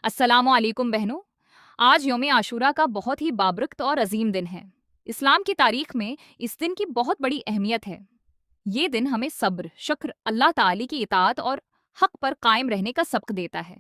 अस्सलाम वालेकुम बहनों। आज यौम आशूरा का बहुत ही बाबरकत और अजीम दिन है। इस्लाम की तारीख में इस दिन की बहुत बड़ी अहमियत है। ये दिन हमें सब्र, शुक्र, अल्लाह ताली की इताअत और हक पर कायम रहने का सबक देता है।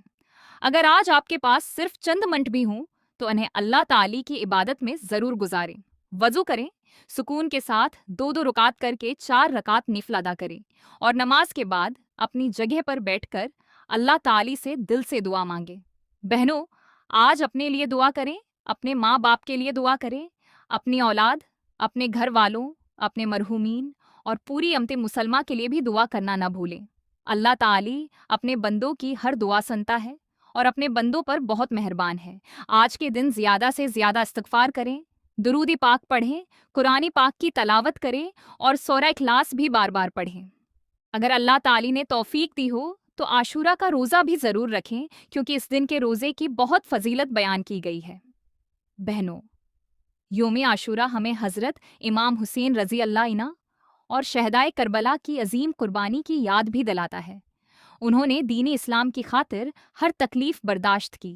अगर आज आपके पास सिर्फ चंद मिनट भी हों तो उन्हें अल्लाह ताली की इबादत में ज़रूर गुजारें। वज़ू करें, सुकून के साथ दो दो रुकात करके 4 रकात नफिल अदा करें और नमाज के बाद अपनी जगह पर बैठकर अल्लाह ताली से दिल से दुआ मांगे। बहनों, आज अपने लिए दुआ करें, अपने माँ बाप के लिए दुआ करें, अपनी औलाद, अपने घर वालों, अपने मरहूमीन और पूरी अम्ते मुसलमा के लिए भी दुआ करना ना भूलें। अल्लाह ताली अपने बंदों की हर दुआ सुनता है और अपने बंदों पर बहुत मेहरबान है। आज के दिन ज़्यादा से ज़्यादा इस्तगफार करें, दुरूद पाक पढ़ें, कुरानी पाक की तलावत करें और सूरह इखलास भी बार बार पढ़ें। अगर अल्लाह ताली ने तौफीक दी हो तो आशूरा का रोज़ा भी ज़रूर रखें, क्योंकि इस दिन के रोज़े की बहुत फजीलत बयान की गई है। बहनों, योम आशूरा हमें हज़रत इमाम हुसैन रज़ी अल्लाह इन्हा और शहदाए करबला की अजीम कुर्बानी की याद भी दिलाता है। उन्होंने दीन इस्लाम की खातिर हर तकलीफ बर्दाश्त की,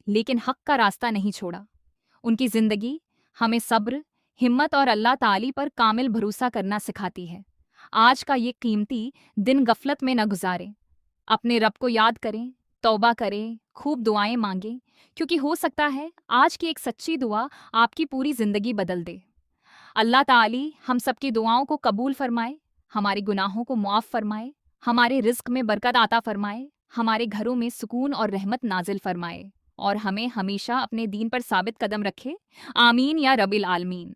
लेकिन हक का रास्ता नहीं छोड़ा। उनकी ज़िंदगी हमें सब्र, हिम्मत और अल्लाह ताली पर कामिल भरोसा करना सिखाती है। आज का ये कीमती दिन गफलत में न गुजारें। अपने रब को याद करें, तौबा करें, खूब दुआएं मांगें, क्योंकि हो सकता है आज की एक सच्ची दुआ आपकी पूरी ज़िंदगी बदल दे। अल्लाह ताली हम सबकी दुआओं को कबूल फरमाए, हमारे गुनाहों को मुआफ़ फरमाए, हमारे रिज़्क में बरकत आता फरमाए, हमारे घरों में सुकून और रहमत नाजिल फरमाए और हमें हमेशा अपने दीन पर साबित कदम रखे। आमीन या रबिल आलमीन।